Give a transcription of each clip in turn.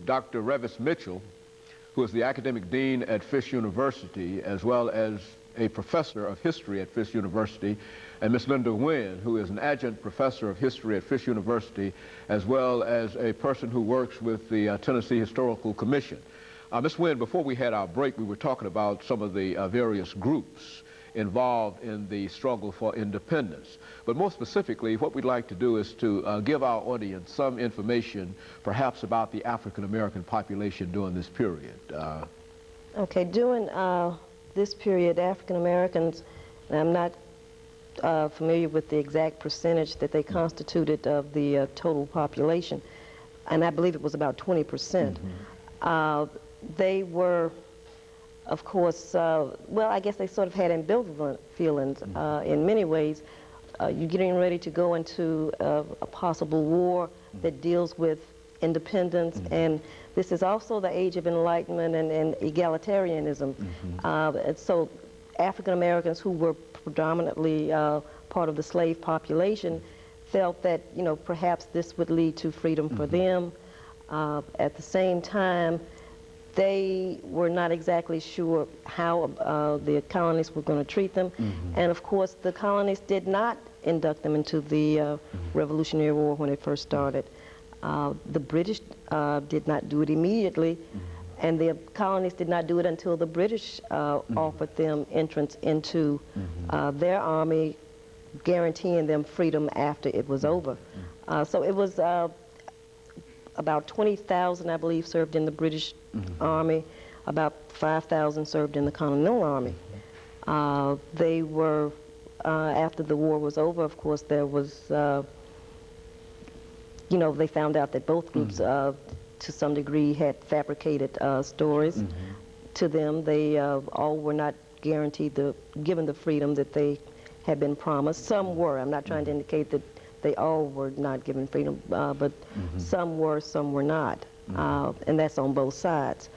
Dr.RMitchell, who is the academic dean at Fisk University, as well as a professor of history at Fisk University, and Ms. LWynn, who is an adjunct professor of history at Fisk University, as well as a person who works with the Tennessee Historical Commission. Ms. Wynn, before we had our break, we were talking about some of the various groups involved in the struggle for independence. But more specifically, what we'd like to do is to give our audience some information, perhaps about the African American population during this period. Okay, during this period, African Americans, and I'm not familiar with the exact percentage that they constituted of the total population, and I believe it was about 20%. They were, of course, well, I guess they sort of had ambivalent feelings in many ways. You're getting ready to go into a possible war that deals with independence, and this is also the age of enlightenment and egalitarianism. And so African Americans, who were predominantly part of the slave population, felt that, you know, perhaps this would lead to freedom for them. At the same time, they were not exactly sure how the colonists were going to treat them. And of course, the colonists did not induct them into the Revolutionary War when it first started. The British did not do it immediately, and the colonists did not do it until the British offered them entrance into their army, guaranteeing them freedom after it was over. So it was about 20,000, I believe, served in the British Army. About 5,000 served in the Continental Army. They were, after the war was over, of course, there was, you know, they found out that both groups, to some degree, had fabricated stories to them. They all were not guaranteed given the freedom that they had been promised. Some were. I'm not trying to indicate that they all were not given freedom, but some were not, and that's on both sides.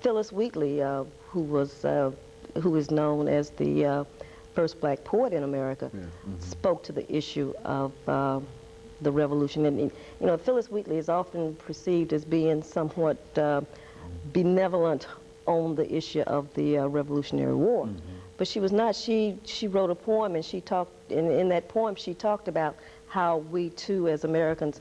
Phyllis Wheatley, who is known as the first black poet in America, spoke to the issue of the revolution. And you know, Phyllis Wheatley is often perceived as being somewhat benevolent on the issue of the Revolutionary War. But she was not. She wrote a poem, and she talked, in that poem she talked about how we too as Americans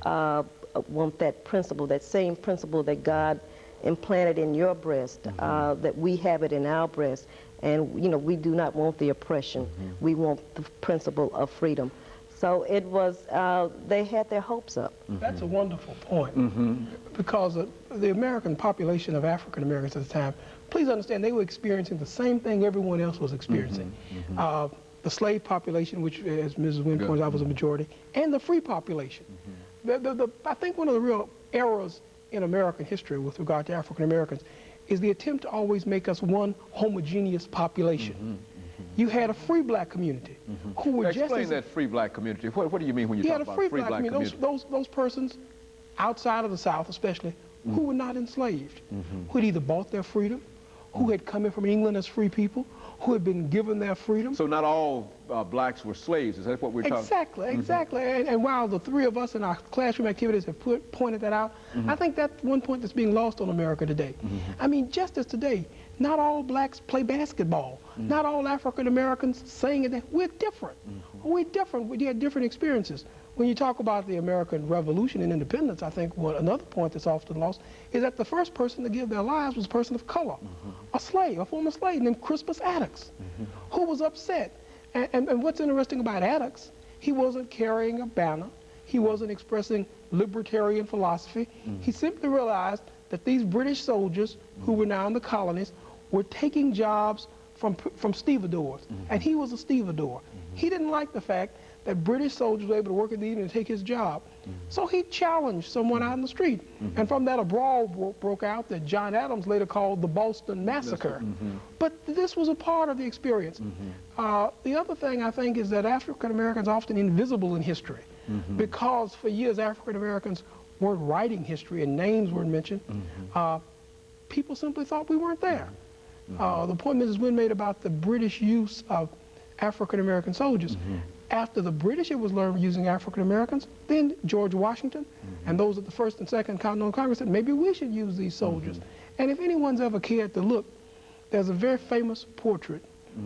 want that principle, that same principle that God implanted in your breast, that we have it in our breast. And you know, we do not want the oppression. We want the principle of freedom. So it was, they had their hopes up. That's a wonderful point, because the American population of African Americans at the time, please understand, they were experiencing the same thing everyone else was experiencing. The slave population, which, as Mrs. Wynn points out, was a majority, and the free population. I think one of the real errors in American history with regard to African Americans is the attempt to always make us one homogeneous population. You had a free black community who were just Explain that free black community. What do you mean when you talk about free black community? Those persons outside of the South especially, who were not enslaved, who had either bought their freedom, who had come in from England as free people, who had been given their freedom. So not all blacks were slaves, is that what we're talking about? Exactly. And while the three of us in our classroom activities have pointed that out, I think that's one point that's being lost on America today. I mean, just as today, not all blacks play basketball. Not all African Americans sing, and we're different. We're different. We had different experiences. When you talk about the American Revolution and independence, I think another point that's often lost is that the first person to give their lives was a person of color, a slave, a former slave named Crispus Attucks, who was upset. And what's interesting about Attucks, he wasn't carrying a banner. He wasn't expressing libertarian philosophy. He simply realized that these British soldiers, who were now in the colonies, were taking jobs from stevedores, and he was a stevedore. He didn't like the fact that British soldiers were able to work in the evening and take his job. So he challenged someone out in the street. And from that, a brawl broke out that John Adams later called the Boston Massacre. But this was a part of the experience. The other thing, I think, is that African Americans are often invisible in history, because for years African Americans weren't writing history and names weren't mentioned. People simply thought we weren't there. The point Mrs. Wynn made about the British use of African American soldiers, After the British, it was learned using African Americans. Then George Washington and those at the First and Second Continental Congress said, maybe we should use these soldiers. And if anyone's ever cared to look, there's a very famous portrait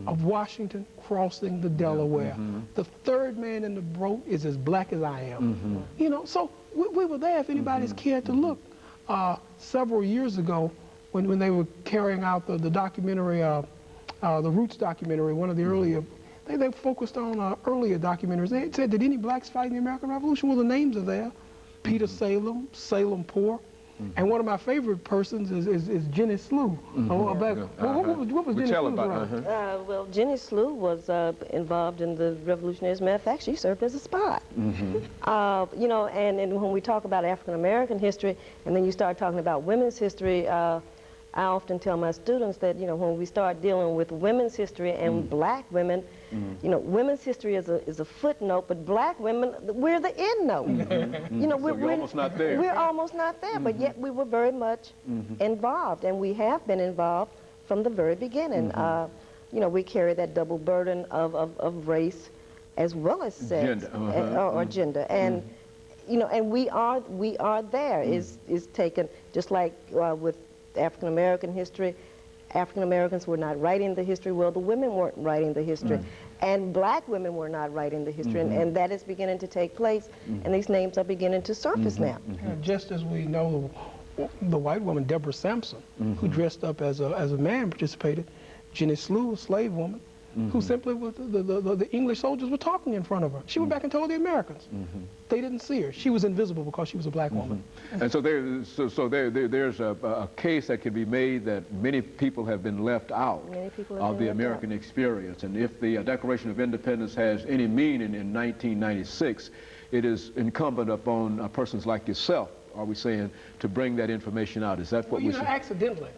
of Washington crossing the Delaware. The third man in the boat is as black as I am. You know, so we were there if anybody's cared to look. Several years ago, when they were carrying out the documentary, the Roots documentary, one of the earlier, they focused on earlier documentaries. They said, did any blacks fight in the American Revolution? Well, the names are there. Peter Salem, Salem Poor. And one of my favorite persons is Jenny Slew. What was Jenny Slew's role? Well, Jenny Slew was involved in the revolutionary. As a matter of fact, she served as a spy. You know, and when we talk about African American history, and then you start talking about women's history, I often tell my students that, you know, when we start dealing with women's history and black women, you know, women's history is a footnote, but black women, we're the end note. You know, so we're almost not there. We're almost not there, but yet we were very much involved, and we have been involved from the very beginning. You know, we carry that double burden of race as well as sex gender, or gender, and you know, and we are there. Is taken just like with African American history. African Americans were not writing the history. Well, the women weren't writing the history, and black women were not writing the history, and that is beginning to take place, and these names are beginning to surface now. Just as we know the white woman Deborah Sampson, who dressed up as a man, participated. Jenny Slew, a slave woman, who simply the English soldiers were talking in front of her. She went back and told the Americans. They didn't see her. She was invisible because she was a black woman. And so there's a case that can be made that many people have been left out of the American experience. And if the Declaration of Independence has any meaning in 1996, it is incumbent upon persons like yourself, are we saying, to bring that information out. Is that what we're saying? Accidentally.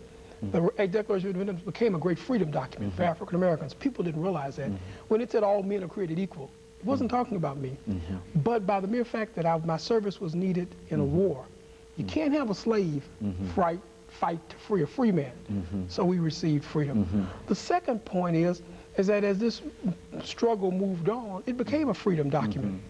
The Declaration of Independence became a great freedom document for African Americans. People didn't realize that. When it said all men are created equal, it wasn't talking about me. But by the mere fact that my service was needed in a war, you can't have a slave fight to free a free man. So we received freedom. The second point is that as this struggle moved on, it became a freedom document.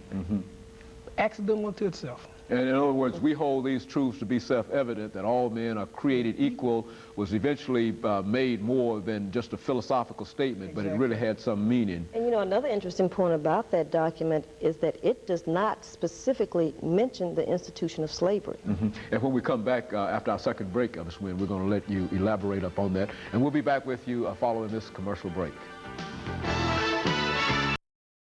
Accidental unto itself. And in other words, we hold these truths to be self-evident, that all men are created equal, was eventually made more than just a philosophical statement, but it really had some meaning. And you know, another interesting point about that document is that it does not specifically mention the institution of slavery. And when we come back after our second break, Ms. Wynn, we're going to let you elaborate upon that. And we'll be back with you following this commercial break.